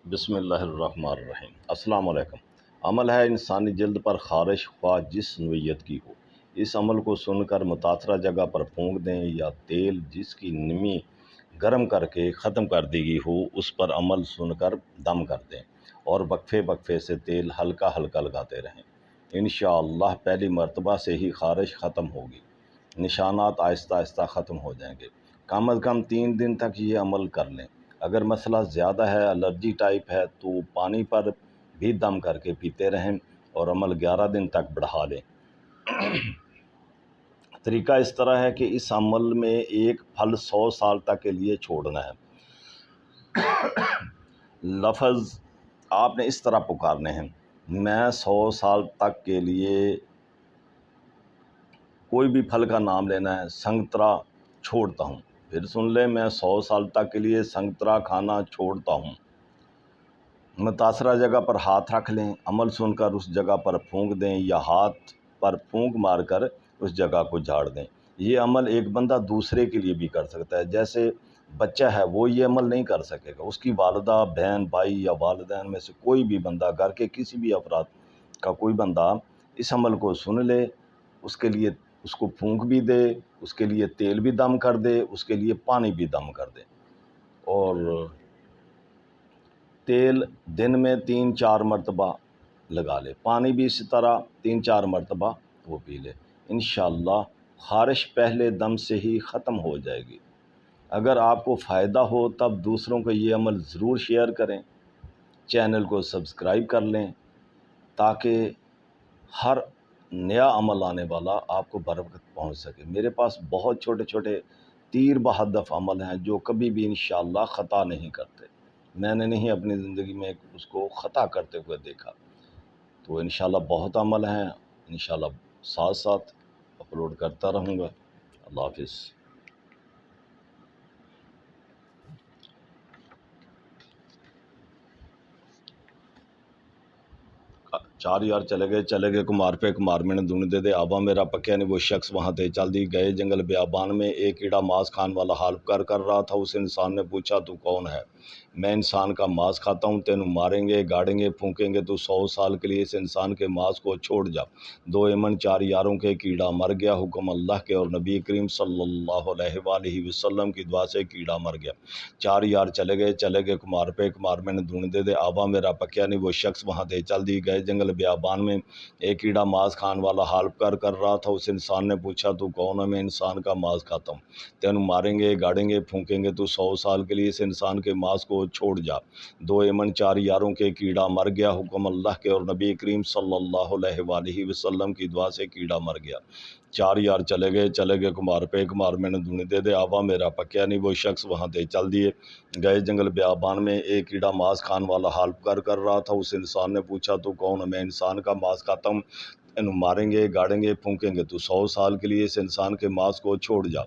بسم اللہ الرحمن الرحیم۔ السلام علیکم۔ عمل ہے انسانی جلد پر خارش، خواہ جس نوعیت کی ہو۔ اس عمل کو سن کر متاثرہ جگہ پر پھونک دیں یا تیل جس کی نمی گرم کر کے ختم کر دی گئی ہو اس پر عمل سن کر دم کر دیں اور وقفے وقفے سے تیل ہلکا ہلکا لگاتے رہیں۔ انشاءاللہ پہلی مرتبہ سے ہی خارش ختم ہوگی، نشانات آہستہ آہستہ ختم ہو جائیں گے۔ کم از کم 3 دن تک یہ عمل کر لیں۔ اگر مسئلہ زیادہ ہے، الرجی ٹائپ ہے، تو پانی پر بھی دم کر کے پیتے رہیں اور عمل 11 دن تک بڑھا لیں۔ طریقہ اس طرح ہے کہ اس عمل میں ایک پھل 100 سال تک کے لیے چھوڑنا ہے۔ لفظ آپ نے اس طرح پکارنے ہیں: میں 100 سال تک کے لیے، کوئی بھی پھل کا نام لینا ہے، سنگترا چھوڑتا ہوں۔ پھر سن لیں: میں 100 سال تک کے لیے سنگترا کھانا چھوڑتا ہوں۔ متاثرہ جگہ پر ہاتھ رکھ لیں، عمل سن کر اس جگہ پر پھونک دیں یا ہاتھ پر پھونک مار کر اس جگہ کو جھاڑ دیں۔ یہ عمل ایک بندہ دوسرے کے لیے بھی کر سکتا ہے۔ جیسے بچہ ہے وہ یہ عمل نہیں کر سکے گا، اس کی والدہ، بہن، بھائی یا والدین میں سے کوئی بھی بندہ، گھر کے کسی بھی افراد کا کوئی بندہ اس عمل کو سن لے، اس کے لیے اس کو پھونک بھی دے، اس کے لیے تیل بھی دم کر دے، اس کے لیے پانی بھی دم کر دے، اور تیل دن میں 3-4 مرتبہ لگا لے، پانی بھی اسی طرح 3-4 مرتبہ وہ پی لے۔ انشاءاللہ خارش پہلے دم سے ہی ختم ہو جائے گی۔ اگر آپ کو فائدہ ہو تب دوسروں کو یہ عمل ضرور شیئر کریں، چینل کو سبسکرائب کر لیں تاکہ ہر نیا عمل آنے والا آپ کو بر وقت پہنچ سکے۔ میرے پاس بہت چھوٹے چھوٹے تیر بہدف عمل ہیں جو کبھی بھی انشاءاللہ خطا نہیں کرتے۔ میں نے نہیں اپنی زندگی میں اس کو خطا کرتے ہوئے دیکھا۔ تو انشاءاللہ بہت عمل ہیں، انشاءاللہ ساتھ ساتھ اپلوڈ کرتا رہوں گا۔ اللہ حافظ۔ 4 یار چلے گئے کمار پہ کمار میں نے دھونے دے دے آبا میرا پکیا نہیں وہ شخص وہاں تھے چل دی گئے جنگل بیابان میں ایک کیڑا ماس کھان والا حال کر رہا تھا۔ اس انسان نے پوچھا تو کون ہے؟ میں انسان کا ماس کھاتا ہوں، تینوں ماریں گے گاڑیں گے پھونکیں گے تو 100 سال کے لیے اس انسان کے ماس کو چھوڑ جا۔ 2 ایمن 4 یاروں کے کیڑا مر گیا، حکم اللہ کے اور نبی کریم صلی اللہ علیہ وآلہ وسلم کی دعا سے کیڑا مر گیا۔ 4 یار چلے گئے کمار پہ کمار میں نے دھونے دے دے آبا میرا پکیا نہیں وہ شخص وہاں تھے چل دی گئے جنگل بیابان میں ایک کیڑا ماس کھان والا حال کر رہا تھا۔ اس انسان نے پوچھا تو کون ہے؟ میں انسان کا ماس کھاتا ہوں، تینوں ماریں گے گاڑیں گے پھونکیں گے تو 100 سال کے لیے اس انسان کے ماس کو چھوڑ جا۔ 2 ایمن 4 یاروں کے کیڑا مر گیا، حکم اللہ کے اور نبی کریم صلی اللہ علیہ وآلہ وسلم کی دعا سے کیڑا مر گیا۔ 4 یار چلے گئے کمار پہ کمار میں نے دھونے دے دے آبا میرا پکیا نہیں وہ شخص وہاں تھے چل دیے گئے جنگل بیابان میں ایک کیڑا ماس کھان والا حال کر رہا تھا۔ اس انسان نے پوچھا تو کون ہے؟ میں انسان کا ماس کھاتا ہوں، انہوں ماریں گے گاڑیں گے پھونکیں گے تو 100 سال کے لیے اس انسان کے ماس کو چھوڑ جا۔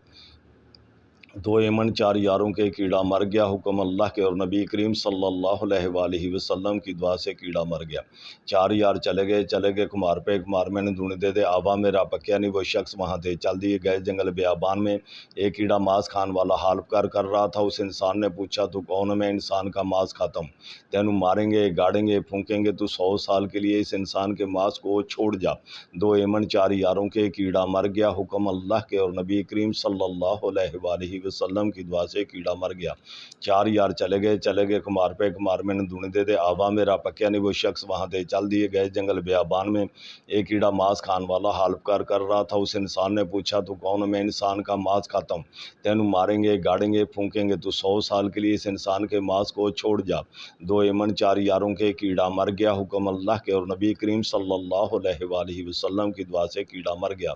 2 ایمن 4 یاروں کے کیڑا مر گیا، حکم اللہ کے اور نبی کریم صلی اللہ علیہ وآلہ وسلم کی دعا سے کیڑا مر گیا۔ 4 یار چلے گئے کمار پہ کمار میں نے دھونے دے دے آبا میرا پکیا نہیں وہ شخص وہاں تھے چل دیے گئے جنگل بیابان میں ایک کیڑا ماس کھان والا حال کر رہا تھا۔ اس انسان نے پوچھا تو کون ہے؟ میں انسان کا ماس کھاتا ہوں، تینوں ماریں گے گاڑیں گے پھونکیں گے تو 100 سال کے لیے اس انسان کے ماس کو چھوڑ جا۔ 2 ایمن 4 یاروں کے کیڑا مر گیا، حکم اللہ کے اور نبی کریم صلی اللہ علیہ وآلہ وسلم کی دعا سے کیڑا مر گیا۔ 4 یار چلے گئے کمار پہ کمار میں نے دھونے دے دے آبا میرا پکیا نہیں وہ شخص وہاں تھے چل دیے گئے جنگل بیابان میں ایک کیڑا ماس کھان والا حال کر رہا تھا۔ اس انسان نے پوچھا تو کون ہے؟ میں انسان کا ماس کھاتا ہوں، تینوں ماریں گے گاڑیں گے پھونکیں گے تو 100 سال کے لیے اس انسان کے ماس کو چھوڑ جا۔ 2 ایمن 4 یاروں کے کیڑا مر گیا، حکم اللہ کے اور نبی کریم صلی اللہ علیہ وآلہ وسلم کی دعا سے کیڑا مر گیا۔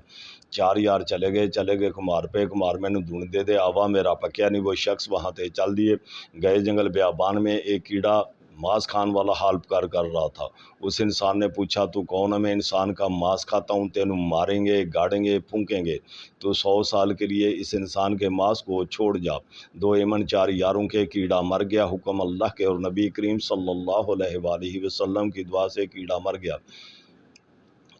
4 یار چلے گئے کمار پہ کمار میں نے دھونے دے دے آبا میرا پکیا نہیں وہ شخص وہاں تھے چل دیے گئے جنگل بیابان میں ایک کیڑا ماس کھان والا حال کر رہا تھا۔ اس انسان نے پوچھا تو کون ہے؟ میں انسان کا ماس کھاتا ہوں، تینوں ماریں گے گاڑیں گے پھونکیں گے تو 100 سال کے لیے اس انسان کے ماس کو چھوڑ جا۔ 2 ایمن 4 یاروں کے کیڑا مر گیا، حکم اللہ کے اور نبی کریم صلی اللہ علیہ وآلہ وسلم کی دعا سے کیڑا مر گیا۔